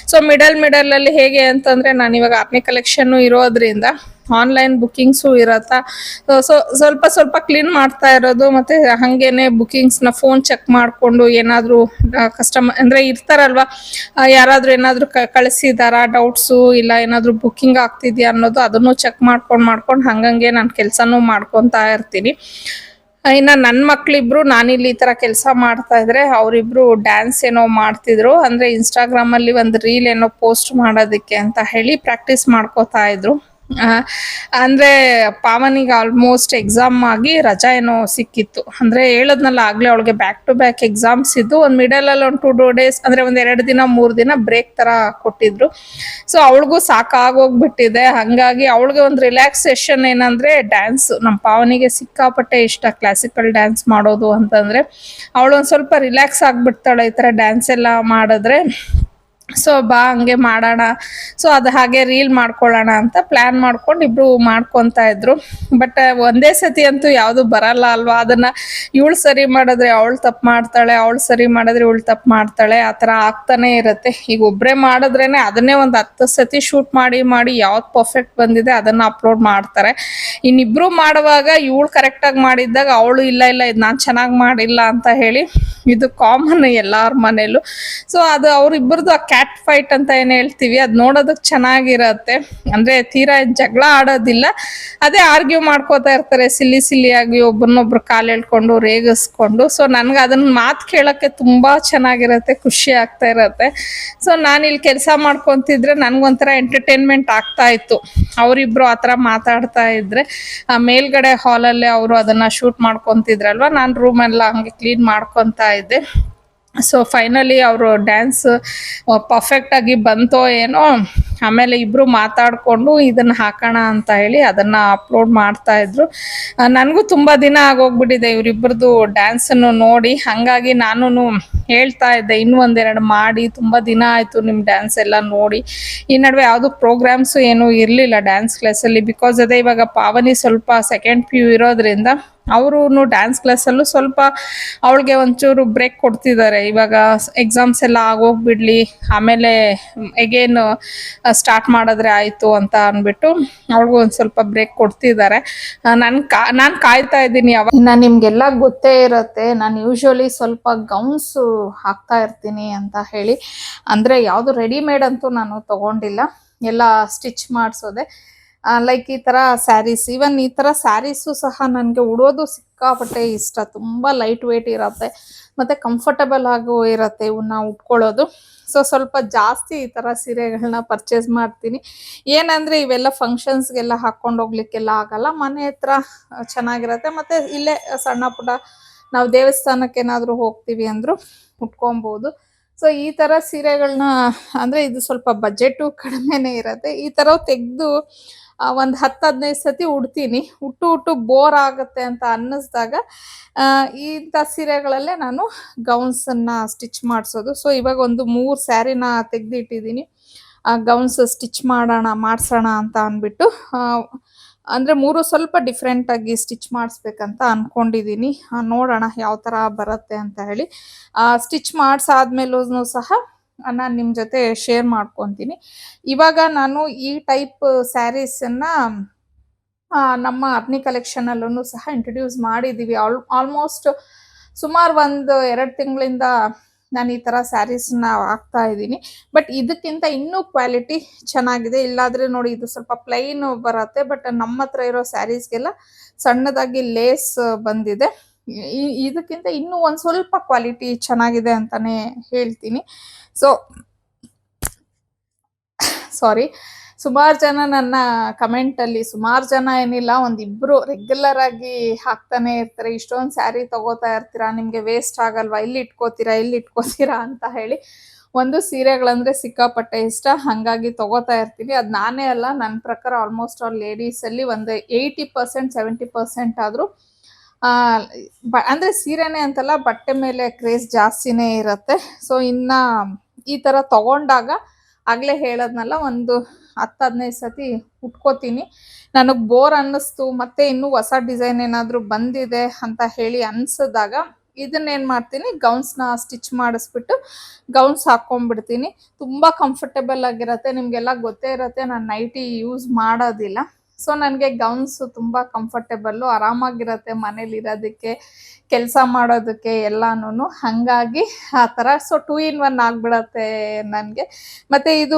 ಸೊ ಮಿಡಲಲ್ಲಿ ಹೇಗೆ ಅಂತಂದರೆ ನಾನು ಇವಾಗ ಆರ್ನಿ ಕಲೆಕ್ಷನ್ನು ಇರೋದ್ರಿಂದ ಆನ್ಲೈನ್ ಬುಕ್ಕಿಂಗ್ಸು ಇರತ್ತಾ. ಸೊ ಸ್ವಲ್ಪ ಕ್ಲೀನ್ ಮಾಡ್ತಾ ಇರೋದು, ಮತ್ತು ಹಾಗೇನೆ ಬುಕ್ಕಿಂಗ್ಸ್ನ ಫೋನ್ ಚೆಕ್ ಮಾಡಿಕೊಂಡು ಏನಾದರೂ ಕಸ್ಟಮರ್ ಅಂದರೆ ಇರ್ತಾರಲ್ವ, ಯಾರಾದರೂ ಏನಾದರೂ ಕಳಿಸಿದಾರಾ ಡೌಟ್ಸು, ಇಲ್ಲ ಏನಾದರೂ ಬುಕ್ಕಿಂಗ್ ಆಗ್ತಿದೆಯಾ ಅನ್ನೋದು ಅದನ್ನು ಚೆಕ್ ಮಾಡ್ಕೊಂಡು ಹಂಗಂಗೆ ನಾನು ಕೆಲಸನೂ ಮಾಡ್ಕೊತಾ ಇರ್ತೀನಿ. ಇನ್ನು ನನ್ನ ಮಕ್ಳಿಬ್ರು ನಾನಿಲ್ಲಿ ಈ ಥರ ಕೆಲಸ ಮಾಡ್ತಾ ಇದ್ರೆ ಅವರಿಬ್ರು ಡ್ಯಾನ್ಸ್ ಏನೋ ಮಾಡ್ತಿದ್ರು. ಅಂದರೆ ಇನ್ಸ್ಟಾಗ್ರಾಮಲ್ಲಿ ಒಂದು ರೀಲ್ ಏನೋ ಪೋಸ್ಟ್ ಮಾಡೋದಕ್ಕೆ ಅಂತ ಹೇಳಿ ಪ್ರಾಕ್ಟೀಸ್ ಮಾಡ್ಕೋತಾ ಇದ್ರು. ಆ, ಅಂದ್ರೆ ಪಾವನಿಗೆ ಆಲ್ಮೋಸ್ಟ್ ಎಕ್ಸಾಮ್ ಆಗಿ ರಜಾ ಏನೋ ಸಿಕ್ಕಿತ್ತು. ಅಂದ್ರೆ ಹೇಳದ್ನಲ್ಲ ಆಗ್ಲೇ, ಅವಳಿಗೆ ಬ್ಯಾಕ್ ಟು ಬ್ಯಾಕ್ ಎಕ್ಸಾಮ್ಸ್ ಇದ್ದು ಒಂದ್ ಮಿಡಲ್ ಅಲ್ಲಿ ಒಂದು 2 days ಅಂದ್ರೆ ಒಂದ್ 2 ದಿನ 3 ದಿನ ಬ್ರೇಕ್ ತರ ಕೊಟ್ಟಿದ್ರು. ಸೊ ಅವಳಿಗೂ ಸಾಕಾಗೋಗ್ಬಿಟ್ಟಿದೆ. ಹಂಗಾಗಿ ಅವಳಿಗೆ ಒಂದು ರಿಲ್ಯಾಕ್ಸೇಷನ್ ಏನಂದ್ರೆ ಡ್ಯಾನ್ಸ್. ನಮ್ಮ ಪಾವನಿಗೆ ಸಿಕ್ಕಾಪಟ್ಟೆ ಇಷ್ಟ ಕ್ಲಾಸಿಕಲ್ ಡ್ಯಾನ್ಸ್ ಮಾಡೋದು ಅಂತಂದ್ರೆ. ಅವಳು ಒಂದ್ ಸ್ವಲ್ಪ ರಿಲ್ಯಾಕ್ಸ್ ಆಗ್ಬಿಡ್ತಾಳೆ ಈ ತರ ಡ್ಯಾನ್ಸ್ ಎಲ್ಲ ಮಾಡಿದ್ರೆ. ಸೊ ಬಾ ಹಂಗೆ ಮಾಡೋಣ, ಸೊ ಅದು ಹಾಗೆ ರೀಲ್ ಮಾಡ್ಕೊಳ್ಳೋಣ ಅಂತ ಪ್ಲಾನ್ ಮಾಡ್ಕೊಂಡು ಇಬ್ರು ಮಾಡ್ಕೊತಾ ಇದ್ರು. ಬಟ್ ಒಂದೇ ಸತಿ ಅಂತೂ ಯಾವುದು ಬರಲ್ಲ ಅಲ್ವಾ, ಅದನ್ನ ಇವಳು ಸರಿ ಮಾಡಿದ್ರೆ ಅವಳು ತಪ್ಪು ಮಾಡ್ತಾಳೆ, ಅವಳು ಸರಿ ಮಾಡಿದ್ರೆ ಇವಳು ತಪ್ಪು ಮಾಡ್ತಾಳೆ, ಆ ಥರ ಆಗ್ತಾನೆ ಇರುತ್ತೆ. ಈಗ ಒಬ್ಬರೇ ಮಾಡಿದ್ರೇನೆ ಅದನ್ನೇ ಒಂದು 10 ಸತಿ ಶೂಟ್ ಮಾಡಿ ಮಾಡಿ ಯಾವ್ದು ಪರ್ಫೆಕ್ಟ್ ಬಂದಿದೆ ಅದನ್ನ ಅಪ್ಲೋಡ್ ಮಾಡ್ತಾರೆ. ಇನ್ನಿಬ್ರು ಮಾಡುವಾಗ ಇವಳು ಕರೆಕ್ಟಾಗಿ ಮಾಡಿದ್ದಾಗ ಅವಳು ಇಲ್ಲ ಇಲ್ಲ ಇದು ನಾನು ಚೆನ್ನಾಗಿ ಮಾಡಿಲ್ಲ ಅಂತ ಹೇಳಿ, ಇದು ಕಾಮನ್ ಎಲ್ಲಾರ ಮನೇಲೂ. ಸೊ ಅದು ಅವ್ರಿಬ್ಬರದು ಆ ಕ್ಯಾಟ್ ಫೈಟ್ ಅಂತ ಏನ್ ಹೇಳ್ತೀವಿ, ಅದ್ ನೋಡೋದಕ್ ಚೆನ್ನಾಗಿರತ್ತೆ. ಅಂದ್ರೆ ತೀರಾ ಜಗಳ ಆಡೋದಿಲ್ಲ, ಅದೇ ಆರ್ಗ್ಯೂ ಮಾಡ್ಕೋತಾ ಇರ್ತಾರೆ ಸಿಲ್ಲಿಯಾಗಿ, ಒಬ್ಬರನ್ನೊಬ್ರು ಕಾಲ್ ಎಳ್ಕೊಂಡು ರೇಗಿಸ್ಕೊಂಡು. ಸೊ ನನ್ಗೆ ಅದನ್ನ ಮಾತು ಕೇಳಕ್ಕೆ ತುಂಬಾ ಚೆನ್ನಾಗಿರತ್ತೆ, ಖುಷಿ ಆಗ್ತಾ ಇರತ್ತೆ. ಸೊ ನಾನು ಇಲ್ಲಿ ಕೆಲಸ ಮಾಡ್ಕೊಂತಿದ್ರೆ ನನ್ಗೊಂಥರ ಎಂಟರ್ಟೈನ್ಮೆಂಟ್ ಆಗ್ತಾ ಇತ್ತು. ಅವರಿಬ್ರು ಆತರ ಮಾತಾಡ್ತಾ ಇದ್ರೆ ಮೇಲ್ಗಡೆ ಹಾಲಲ್ಲೇ ಅವರು ಅದನ್ನ ಶೂಟ್ ಮಾಡ್ಕೊಂತಿದ್ರಲ್ವಾ, ನಾನು ರೂಮ್ ಎಲ್ಲ ಹಂಗೆ ಕ್ಲೀನ್ ಮಾಡ್ಕೊಂತ ಇದ್ದೆ. ಸೊ ಫೈನಲಿ ಅವರು ಡ್ಯಾನ್ಸ್ ಪರ್ಫೆಕ್ಟ್ ಆಗಿ ಬಂತೋ ಏನೋ. ಆಮೇಲೆ ಇಬ್ರು ಮಾತಾಡ್ಕೊಂಡು ಇದನ್ನ ಹಾಕೋಣ ಅಂತ ಹೇಳಿ ಅದನ್ನ ಅಪ್ಲೋಡ್ ಮಾಡ್ತಾ ಇದ್ರು. ನನಗೂ ತುಂಬಾ ದಿನ ಆಗೋಗ್ಬಿಟ್ಟಿದೆ ಇವರಿಬ್ಬರದು ಡ್ಯಾನ್ಸ್ ಅನ್ನು ನೋಡಿ. ಹಂಗಾಗಿ ನಾನು ಹೇಳ್ತಾ ಇದ್ದೆ ಇನ್ನೂ ಒಂದೆರಡು ಮಾಡಿ, ತುಂಬಾ ದಿನ ಆಯ್ತು ನಿಮ್ ಡ್ಯಾನ್ಸ್ ಎಲ್ಲ ನೋಡಿ. ಈ ನಡುವೆ ಯಾವುದು ಪ್ರೋಗ್ರಾಮ್ಸ್ ಏನು ಇರ್ಲಿಲ್ಲ ಡ್ಯಾನ್ಸ್ ಕ್ಲಾಸಲ್ಲಿ. ಬಿಕಾಸ್ ಅದೇ ಇವಾಗ ಪಾವನಿ ಸ್ವಲ್ಪ ಸೆಕೆಂಡ್ PU ಇರೋದ್ರಿಂದ ಅವರು ಡ್ಯಾನ್ಸ್ ಕ್ಲಾಸಲ್ಲೂ ಸ್ವಲ್ಪ ಅವಳಿಗೆ ಒಂಚೂರು ಬ್ರೇಕ್ ಕೊಡ್ತಿದ್ದಾರೆ. ಇವಾಗ ಎಕ್ಸಾಮ್ಸ್ ಎಲ್ಲ ಆಗೋಗ್ಬಿಡ್ಲಿ, ಆಮೇಲೆ ಎಗೇನ್ ಸ್ಟಾರ್ಟ್ ಮಾಡಿದ್ರೆ ಆಯಿತು ಅಂತ ಅಂದ್ಬಿಟ್ಟು ಅವಳಿಗೂ ಒಂದು ಸ್ವಲ್ಪ ಬ್ರೇಕ್ ಕೊಡ್ತಿದ್ದಾರೆ. ನಾನು ಕಾಯ್ತಾ ಇದ್ದೀನಿ ಅವಾಗ. ಇನ್ನು ನಿಮ್ಗೆಲ್ಲ ಗೊತ್ತೇ ಇರುತ್ತೆ, ನಾನು ಯೂಶ್ವಲಿ ಸ್ವಲ್ಪ ಗೌನ್ಸ್ ಹಾಕ್ತಾ ಇರ್ತೀನಿ ಅಂತ ಹೇಳಿ. ಅಂದರೆ ಯಾವುದು ರೆಡಿಮೇಡ್ ಅಂತೂ ನಾನು ತಗೊಂಡಿಲ್ಲ, ಎಲ್ಲ ಸ್ಟಿಚ್ ಮಾಡಿಸೋದೆ. ಲೈಕ್ ಈ ಥರ ಸ್ಯಾರೀಸ್, ಈವನ್ ಈ ಥರ ಸ್ಯಾರೀಸು ಸಹ ನನಗೆ ಉಡೋದು ಸಿಕ್ಕಾಪಟ್ಟೆ ಇಷ್ಟ. ತುಂಬ ಲೈಟ್ ವೇಟ್ ಇರುತ್ತೆ ಮತ್ತು ಕಂಫರ್ಟಬಲ್ ಆಗು ಇರುತ್ತೆ ಇವನ್ನ ಉಟ್ಕೊಳ್ಳೋದು. ಸೊ ಸ್ವಲ್ಪ ಜಾಸ್ತಿ ಈ ಥರ ಸೀರೆಗಳನ್ನ ಪರ್ಚೇಸ್ ಮಾಡ್ತೀನಿ. ಏನಂದರೆ ಇವೆಲ್ಲ ಫಂಕ್ಷನ್ಸ್ಗೆಲ್ಲ ಹಾಕ್ಕೊಂಡು ಹೋಗ್ಲಿಕ್ಕೆಲ್ಲ ಆಗಲ್ಲ, ಮನೆ ಹತ್ರ ಚೆನ್ನಾಗಿರುತ್ತೆ. ಮತ್ತು ಇಲ್ಲೇ ಸಣ್ಣ ಪುಟ್ಟ ನಾವು ದೇವಸ್ಥಾನಕ್ಕೆ ಏನಾದರೂ ಹೋಗ್ತೀವಿ ಅಂದರೂ ಉಟ್ಕೊಬೋದು. ಸೊ ಈ ಥರ ಸೀರೆಗಳನ್ನ, ಅಂದರೆ ಇದು ಸ್ವಲ್ಪ ಬಜೆಟು ಕಡಿಮೆನೇ ಇರುತ್ತೆ. ಈ ಥರ ತೆಗೆದು ಒಂದು 10-15 ಸತಿ ಉಡ್ತೀನಿ. ಉಟ್ಟು ಬೋರ್ ಆಗುತ್ತೆ ಅಂತ ಅನ್ನಿಸ್ದಾಗ ಇಂಥ ಸೀರೆಗಳಲ್ಲೇ ನಾನು ಗೌನ್ಸನ್ನು ಸ್ಟಿಚ್ ಮಾಡಿಸೋದು. ಸೊ ಇವಾಗ ಒಂದು 3 ಸ್ಯಾರಿನ ತೆಗೆದಿಟ್ಟಿದ್ದೀನಿ, ಗೌನ್ಸ್ ಸ್ಟಿಚ್ ಮಾಡಿಸೋಣ ಅಂತ ಅಂದ್ಬಿಟ್ಟು. ಅಂದರೆ 3 ಸ್ವಲ್ಪ ಡಿಫ್ರೆಂಟಾಗಿ ಸ್ಟಿಚ್ ಮಾಡಿಸ್ಬೇಕಂತ ಅಂದ್ಕೊಂಡಿದ್ದೀನಿ. ನೋಡೋಣ ಯಾವ ಥರ ಬರುತ್ತೆ ಅಂತ ಹೇಳಿ. ಸ್ಟಿಚ್ ಮಾಡಿಸಾದ್ಮೇಲೂ ಸಹ ನಾನು ನಿಮ್ಮ ಜೊತೆ ಶೇರ್ ಮಾಡ್ಕೊತೀನಿ. ಇವಾಗ ನಾನು ಈ ಟೈಪ್ ಸ್ಯಾರೀಸನ್ನು ನಮ್ಮ ಅರ್ನಿ ಕಲೆಕ್ಷನಲ್ಲೂ ಸಹ ಇಂಟ್ರೊಡ್ಯೂಸ್ ಮಾಡಿದ್ದೀವಿ. ಆಲ್ಮೋಸ್ಟ್ ಸುಮಾರು 1-2 ತಿಂಗಳಿಂದ ನಾನು ಈ ಥರ ಸ್ಯಾರೀಸ್ನ ಹಾಕ್ತಾ ಇದ್ದೀನಿ. ಬಟ್ ಇದಕ್ಕಿಂತ ಇನ್ನೂ ಕ್ವಾಲಿಟಿ ಚೆನ್ನಾಗಿದೆ. ಇಲ್ಲಾದರೆ ನೋಡಿ ಇದು ಸ್ವಲ್ಪ ಪ್ಲೈನ್ ಬರುತ್ತೆ, ಬಟ್ ನಮ್ಮ ಹತ್ರ ಇರೋ ಸ್ಯಾರೀಸ್ಗೆಲ್ಲ ಸಣ್ಣದಾಗಿ ಲೇಸ್ ಬಂದಿದೆ. ಇದಕ್ಕಿಂತ ಇನ್ನೂ ಒಂದು ಸ್ವಲ್ಪ ಕ್ವಾಲಿಟಿ ಚೆನ್ನಾಗಿದೆ ಅಂತಾನೆ ಹೇಳ್ತೀನಿ. ಸೊ ಸಾರಿ, ಸುಮಾರು ಜನ ನನ್ನ ಕಮೆಂಟಲ್ಲಿ, ಸುಮಾರು ಜನ ಏನಿಲ್ಲ, ಒಂದಿಬ್ಬರು ರೆಗ್ಯುಲರ್ ಆಗಿ ಹಾಕ್ತಾನೆ ಇರ್ತಾರೆ, ಇಷ್ಟೊಂದು ಸ್ಯಾರಿ ತಗೋತಾ ಇರ್ತೀರಾ, ನಿಮಗೆ ವೇಸ್ಟ್ ಆಗಲ್ವಾ, ಇಲ್ಲಿ ಇಟ್ಕೋತೀರಾ ಅಂತ ಹೇಳಿ. ಒಂದು ಸೀರೆಗಳಂದರೆ ಸಿಕ್ಕಾಪಟ್ಟೆ ಇಷ್ಟ, ಹಾಗಾಗಿ ತಗೋತಾ ಇರ್ತೀನಿ. ಅದು ನಾನೇ ಅಲ್ಲ, ನನ್ನ ಪ್ರಕಾರ ಆಲ್ಮೋಸ್ಟ್ ಆಲ್ ಲೇಡೀಸಲ್ಲಿ ಒಂದು 80% 70% ಆದರೂ ಅಂದರೆ ಸೀರೆನೇ ಅಂತಲ್ಲ, ಬಟ್ಟೆ ಮೇಲೆ ಕ್ರೇಜ್ ಜಾಸ್ತಿನೇ ಇರುತ್ತೆ. ಸೊ ಇನ್ನು ಈ ಥರ ತಗೊಂಡಾಗ ಆಗಲೇ ಹೇಳೋದ್ನಲ್ಲ, ಒಂದು 10-15 ಸತಿ ಉಟ್ಕೋತೀನಿ. ನನಗೆ ಬೋರ್ ಅನ್ನಿಸ್ತು, ಮತ್ತೆ ಇನ್ನೂ ಹೊಸ ಡಿಸೈನ್ ಏನಾದರೂ ಬಂದಿದೆ ಅಂತ ಹೇಳಿ ಅನಿಸಿದಾಗ ಇದನ್ನೇನು ಮಾಡ್ತೀನಿ, ಗೌನ್ಸ್ನ ಸ್ಟಿಚ್ ಮಾಡಿಸ್ಬಿಟ್ಟು ಗೌನ್ಸ್ ಹಾಕ್ಕೊಂಡ್ಬಿಡ್ತೀನಿ. ತುಂಬ ಕಂಫರ್ಟಬಲ್ ಆಗಿರುತ್ತೆ. ನಿಮಗೆಲ್ಲ ಗೊತ್ತೇ ಇರುತ್ತೆ, ನಾನು ನೈಟಿ ಯೂಸ್ ಮಾಡೋದಿಲ್ಲ. ಸೊ ನನಗೆ ಗೌನ್ಸು ತುಂಬ ಕಂಫರ್ಟೆಬಲ್ಲು, ಆರಾಮಾಗಿರುತ್ತೆ ಮನೇಲಿ ಇರೋದಕ್ಕೆ, ಕೆಲಸ ಮಾಡೋದಕ್ಕೆ ಎಲ್ಲಾನು. ಹಾಗಾಗಿ ಆ ಥರ ಸೊ 2 in 1 ಆಗಿಬಿಡತ್ತೆ ನನಗೆ. ಮತ್ತು ಇದು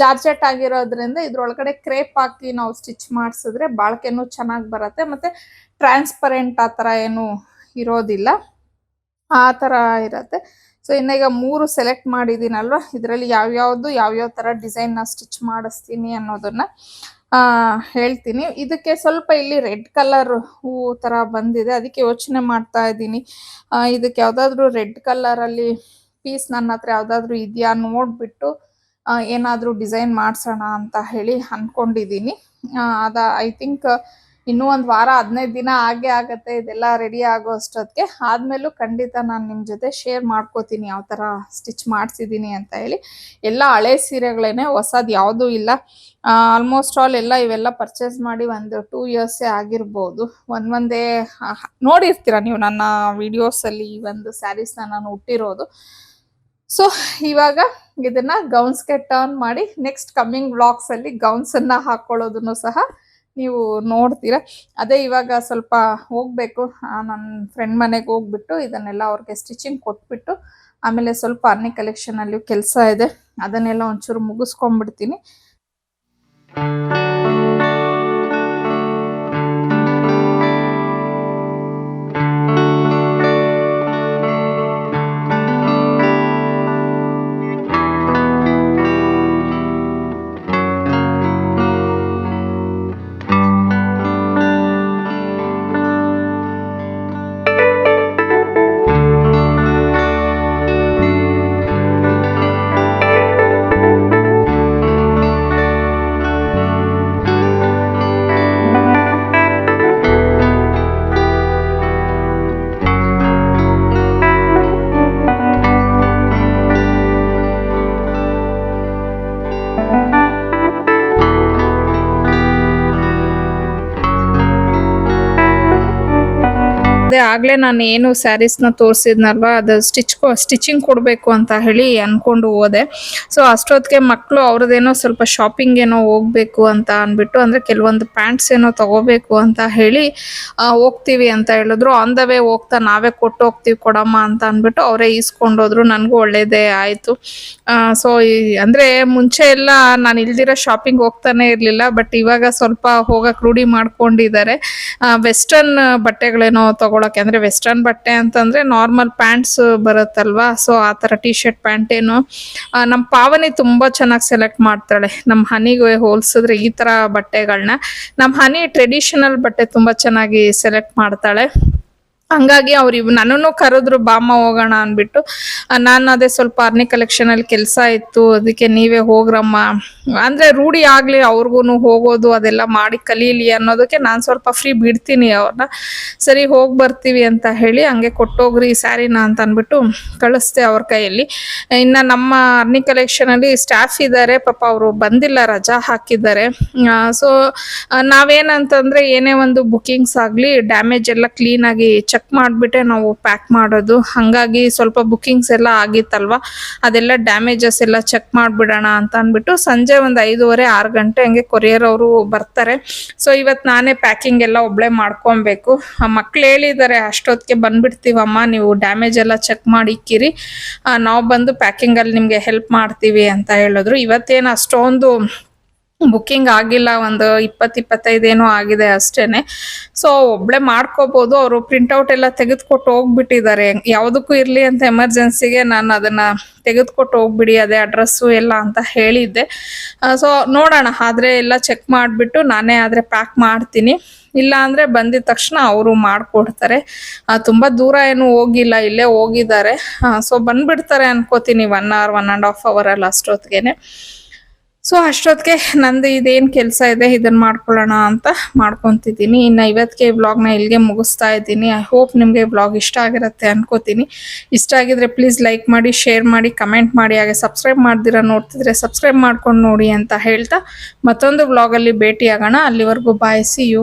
ಜಾರ್ಜೆಟ್ ಆಗಿರೋದ್ರಿಂದ ಇದ್ರೊಳಗಡೆ ಕ್ರೇಪ್ ಹಾಕಿ ನಾವು ಸ್ಟಿಚ್ ಮಾಡಿಸಿದ್ರೆ ಬಾಳಿಕೆನೂ ಚೆನ್ನಾಗಿ ಬರುತ್ತೆ, ಮತ್ತು ಟ್ರಾನ್ಸ್ಪರೆಂಟ್ ಆ ಥರ ಏನೂ ಇರೋದಿಲ್ಲ, ಆ ಥರ ಇರುತ್ತೆ. ಸೊ ಇನ್ನೀಗ 3 ಸೆಲೆಕ್ಟ್ ಮಾಡಿದ್ದೀನಲ್ವ, ಇದರಲ್ಲಿ ಯಾವ್ಯಾವ ಥರ ಡಿಸೈನ್ನ ಸ್ಟಿಚ್ ಮಾಡಿಸ್ತೀನಿ ಅನ್ನೋದನ್ನು ಹೇಳ್ತೀನಿ. ಇದಕ್ಕೆ ಸ್ವಲ್ಪ ಇಲ್ಲಿ ರೆಡ್ ಕಲರ್ ಹೂವು ಥರ ಬಂದಿದೆ. ಅದಕ್ಕೆ ಯೋಚನೆ ಮಾಡ್ತಾ ಇದ್ದೀನಿ, ಇದಕ್ಕೆ ಯಾವುದಾದ್ರೂ ರೆಡ್ ಕಲರಲ್ಲಿ ಪೀಸ್ ನನ್ನ ಹತ್ರ ಯಾವುದಾದ್ರೂ ಇದೆಯಾ ನೋಡಿಬಿಟ್ಟು ಏನಾದರೂ ಡಿಸೈನ್ ಮಾಡಿಸೋಣ ಅಂತ ಹೇಳಿ ಅಂದ್ಕೊಂಡಿದ್ದೀನಿ. ಐ ಥಿಂಕ್ ಇನ್ನೂ ಒಂದು ವಾರ 15 ದಿನ ಆಗೇ ಆಗುತ್ತೆ ಇದೆಲ್ಲ ರೆಡಿ ಆಗೋ ಅಷ್ಟೊತ್ತಿಗೆ. ಆದಮೇಲೂ ಖಂಡಿತ ನಾನು ನಿಮ್ಮ ಜೊತೆ ಶೇರ್ ಮಾಡ್ಕೋತೀನಿ ಯಾವ ಥರ ಸ್ಟಿಚ್ ಮಾಡಿಸಿದ್ದೀನಿ ಅಂತ ಹೇಳಿ. ಎಲ್ಲ ಹಳೆ ಸೀರೆಗಳೇ, ಹೊಸದು ಯಾವುದೂ ಇಲ್ಲ. ಆಲ್ಮೋಸ್ಟ್ ಆಲ್ ಎಲ್ಲ ಇವೆಲ್ಲ ಪರ್ಚೇಸ್ ಮಾಡಿ ಒಂದು 2 ಇಯರ್ಸೇ ಆಗಿರ್ಬೋದು. ಒಂದೇ ನೋಡಿರ್ತೀರ ನೀವು ನನ್ನ ವಿಡಿಯೋಸಲ್ಲಿ ಈ ಒಂದು ಸ್ಯಾರೀಸ್ನ ನಾನು ಉಟ್ಟಿರೋದು. ಸೊ ಇವಾಗ ಇದನ್ನ ಗೌನ್ಸ್ಗೆ ಟರ್ನ್ ಮಾಡಿ ನೆಕ್ಸ್ಟ್ ಕಮ್ಮಿಂಗ್ ವ್ಲಾಗ್ಸಲ್ಲಿ ಗೌನ್ಸನ್ನು ಹಾಕ್ಕೊಳ್ಳೋದನ್ನು ಸಹ ನೀವು ನೋಡ್ತೀರಾ. ಅದೇ ಇವಾಗ ಸ್ವಲ್ಪ ಹೋಗಬೇಕು, ನನ್ನ ಫ್ರೆಂಡ್ ಮನೆಗೆ ಹೋಗ್ಬಿಟ್ಟು ಇದನ್ನೆಲ್ಲ ಅವ್ರಿಗೆ ಸ್ಟಿಚಿಂಗ್ ಕೊಟ್ಬಿಟ್ಟು ಆಮೇಲೆ ಸ್ವಲ್ಪ ಅನ್ನಿ ಕಲೆಕ್ಷನಲ್ಲಿ ಕೆಲಸ ಇದೆ, ಅದನ್ನೆಲ್ಲ ಒಂಚೂರು ಮುಗಿಸ್ಕೊಂಡ್ಬಿಡ್ತೀನಿ. ಆಗ್ಲೇ ನಾನು ಏನು ಸ್ಯಾರೀಸ್ನ ತೋರಿಸಿದ್ನಲ್ವ ಅದು ಸ್ಟಿಚಿಂಗ್ ಕೊಡಬೇಕು ಅಂತ ಹೇಳಿ ಅನ್ಕೊಂಡು ಹೋದೆ. ಸೊ ಅಷ್ಟೊತ್ತಿಗೆ ಮಕ್ಕಳು ಅವ್ರದ್ದೇನೋ ಸ್ವಲ್ಪ ಶಾಪಿಂಗ್ ಏನೋ ಹೋಗ್ಬೇಕು ಅಂತ ಅಂದ್ಬಿಟ್ಟು, ಅಂದರೆ ಕೆಲವೊಂದು ಪ್ಯಾಂಟ್ಸ್ ಏನೋ ತಗೋಬೇಕು ಅಂತ ಹೇಳಿ ಹೋಗ್ತೀವಿ ಅಂತ ಹೇಳಿದ್ರು. ಆನ್ ದ ವೇ ಹೋಗ್ತಾ ನಾವೇ ಕೊಟ್ಟು ಹೋಗ್ತೀವಿ ಕೊಡಮ್ಮ ಅಂತ ಅಂದ್ಬಿಟ್ಟು ಅವರೇ ಈಸ್ಕೊಂಡೋದ್ರು. ನನಗೂ ಒಳ್ಳೇದೇ ಆಯಿತು. ಸೊ ಅಂದರೆ ಮುಂಚೆ ಎಲ್ಲ ನಾನು ಇಲ್ದಿರೋ ಶಾಪಿಂಗ್ ಹೋಗ್ತಾನೆ ಇರಲಿಲ್ಲ, ಬಟ್ ಇವಾಗ ಸ್ವಲ್ಪ ಹೋಗಕ್ಕೆ ರೂಢಿ ಮಾಡ್ಕೊಂಡಿದ್ದಾರೆ. ವೆಸ್ಟರ್ನ್ ಬಟ್ಟೆಗಳೇನೋ ತಗೊಳಕ್ಕೆ, ಅಂದರೆ ವೆಸ್ಟರ್ನ್ ಬಟ್ಟೆ ಅಂತಂದರೆ ನಾರ್ಮಲ್ ಪ್ಯಾಂಟ್ಸ್ ಬರುತ್ತಲ್ವಾ, ಸೊ ಆ ಥರ ಟಿ ಶರ್ಟ್ ಪ್ಯಾಂಟ್ ಏನು ನಮ್ಮ ಪಾವನಿ ತುಂಬ ಚೆನ್ನಾಗಿ ಸೆಲೆಕ್ಟ್ ಮಾಡ್ತಾಳೆ. ನಮ್ಮ ಹನಿಗೆ ಹೋಲಿಸಿದ್ರೆ ಈ ಥರ ಬಟ್ಟೆಗಳನ್ನ ನಮ್ಮ ಹನಿ ಟ್ರೆಡಿಷನಲ್ ಬಟ್ಟೆ ತುಂಬ ಚೆನ್ನಾಗಿ ಸೆಲೆಕ್ಟ್ ಮಾಡ್ತಾಳೆ. ಹಂಗಾಗಿ ಅವ್ರು ನನ್ನನ್ನು ಕರೆದ್ರು ಬಾಮ್ಮ ಹೋಗೋಣ ಅಂದ್ಬಿಟ್ಟು. ನಾನು ಅದೇ ಸ್ವಲ್ಪ ಆರ್ನಿ ಕಲೆಕ್ಷನಲ್ಲಿ ಕೆಲಸ ಇತ್ತು, ಅದಕ್ಕೆ ನೀವೇ ಹೋಗ್ರಮ್ಮ, ಅಂದರೆ ರೂಢಿ ಆಗಲಿ ಅವ್ರಿಗೂ ಹೋಗೋದು ಅದೆಲ್ಲ ಮಾಡಿ ಕಲೀಲಿ ಅನ್ನೋದಕ್ಕೆ ನಾನು ಸ್ವಲ್ಪ ಫ್ರೀ ಬಿಡ್ತೀನಿ ಅವ್ರನ್ನ. ಸರಿ ಹೋಗಿ ಬರ್ತೀವಿ ಅಂತ ಹೇಳಿ ಹಂಗೆ ಕೊಟ್ಟೋಗ್ರಿ ಸ್ಯಾರಿನ ಅಂತ ಅಂದ್ಬಿಟ್ಟು ಕಳಿಸ್ದೆ ಅವ್ರ ಕೈಯಲ್ಲಿ. ಇನ್ನು ನಮ್ಮ ಆರ್ನಿ ಕಲೆಕ್ಷನಲ್ಲಿ ಸ್ಟಾಫ್ ಇದ್ದಾರೆ, ಪಾಪ ಅವರು ಬಂದಿಲ್ಲ, ರಜಾ ಹಾಕಿದ್ದಾರೆ. ಸೊ ನಾವೇನಂತಂದರೆ ಏನೇ ಒಂದು ಬುಕ್ಕಿಂಗ್ಸ್ ಆಗಲಿ ಡ್ಯಾಮೇಜ್ ಎಲ್ಲ ಕ್ಲೀನಾಗಿ ಚೆಕ್ ಮಾಡಿಬಿಟ್ಟೆ ನಾವು ಪ್ಯಾಕ್ ಮಾಡೋದು. ಹಾಗಾಗಿ ಸ್ವಲ್ಪ ಬುಕ್ಕಿಂಗ್ಸ್ ಎಲ್ಲ ಆಗಿತ್ತಲ್ವ, ಅದೆಲ್ಲ ಡ್ಯಾಮೇಜಸ್ ಎಲ್ಲ ಚೆಕ್ ಮಾಡಿಬಿಡೋಣ ಅಂತ ಅಂದ್ಬಿಟ್ಟು ಸಂಜೆ ಒಂದು 5:30-6 ಗಂಟೆ ಹಂಗೆ ಕೊರಿಯರ್ ಅವರು ಬರ್ತಾರೆ. ಸೊ ಇವತ್ತು ನಾನೇ ಪ್ಯಾಕಿಂಗ್ ಎಲ್ಲ ಒಬ್ಬಳೇ ಮಾಡ್ಕೊಬೇಕು. ಮಕ್ಳು ಹೇಳಿದ್ದಾರೆ ಅಷ್ಟೊತ್ತಿಗೆ ಬಂದ್ಬಿಡ್ತೀವಮ್ಮ, ನೀವು ಡ್ಯಾಮೇಜ್ ಎಲ್ಲ ಚೆಕ್ ಮಾಡಿ ಇಕ್ಕಿರಿ, ನಾವು ಬಂದು ಪ್ಯಾಕಿಂಗಲ್ಲಿ ನಿಮಗೆ ಹೆಲ್ಪ್ ಮಾಡ್ತೀವಿ ಅಂತ ಹೇಳಿದ್ರು. ಇವತ್ತೇನು ಅಷ್ಟೊಂದು ಬುಕ್ಕಿಂಗ್ ಆಗಿಲ್ಲ, ಒಂದು 20-25 ಏನೋ ಆಗಿದೆ ಅಷ್ಟೇನೆ. ಸೊ ಒಬ್ಳೆ ಮಾಡ್ಕೋಬಹುದು. ಅವರು ಪ್ರಿಂಟ್ಔಟ್ ಎಲ್ಲ ತೆಗೆದುಕೊಟ್ಟು ಹೋಗ್ಬಿಟ್ಟಿದ್ದಾರೆ. ಯಾವುದಕ್ಕೂ ಇರಲಿ ಅಂತ ಎಮರ್ಜೆನ್ಸಿಗೆ ನಾನು ಅದನ್ನ ತೆಗೆದುಕೊಟ್ಟು ಹೋಗ್ಬಿಡಿ, ಅದೇ ಅಡ್ರೆಸ್ಸು ಎಲ್ಲ ಅಂತ ಹೇಳಿದ್ದೆ. ಸೊ ನೋಡೋಣ, ಆದರೆ ಎಲ್ಲ ಚೆಕ್ ಮಾಡಿಬಿಟ್ಟು ನಾನೇ ಆದರೆ ಪ್ಯಾಕ್ ಮಾಡ್ತೀನಿ. ಇಲ್ಲ ಅಂದರೆ ಬಂದಿದ ತಕ್ಷಣ ಅವರು ಮಾಡಿಕೊಡ್ತಾರೆ. ತುಂಬ ದೂರ ಏನು ಹೋಗಿಲ್ಲ, ಇಲ್ಲೇ ಹೋಗಿದ್ದಾರೆ. ಸೊ ಬಂದುಬಿಡ್ತಾರೆ ಅನ್ಕೋತೀನಿ 1 hour 1.5 hour ಅಲ್ಲಿ ಅಷ್ಟೊತ್ತಿಗೆ. ಸೊ ಅಷ್ಟೊತ್ತಿಗೆ ನಂದು ಇದೇನು ಕೆಲಸ ಇದೆ ಇದನ್ನು ಮಾಡ್ಕೊಳ್ಳೋಣ ಅಂತ ಮಾಡ್ಕೊತಿದ್ದೀನಿ. ಇನ್ನು ಇವತ್ತಿಗೆ ವ್ಲಾಗ್ನ ಇಲ್ಲಿಗೆ ಮುಗಿಸ್ತಾ ಇದ್ದೀನಿ. ಐ ಹೋಪ್ ನಿಮಗೆ ವ್ಲಾಗ್ ಇಷ್ಟ ಆಗಿರುತ್ತೆ ಅನ್ಕೋತೀನಿ. ಇಷ್ಟ ಆಗಿದ್ರೆ ಪ್ಲೀಸ್ ಲೈಕ್ ಮಾಡಿ, ಶೇರ್ ಮಾಡಿ, ಕಮೆಂಟ್ ಮಾಡಿ, ಹಾಗೆ ಸಬ್ಸ್ಕ್ರೈಬ್ ಮಾಡ್ದಿರ ನೋಡ್ತಿದ್ರೆ ಸಬ್ಸ್ಕ್ರೈಬ್ ಮಾಡ್ಕೊಂಡು ನೋಡಿ ಅಂತ ಹೇಳ್ತಾ ಮತ್ತೊಂದು ವ್ಲಾಗಲ್ಲಿ ಭೇಟಿ ಆಗೋಣ. ಅಲ್ಲಿವರೆಗೂ ಬಾಯ್, ಸಿ ಯು.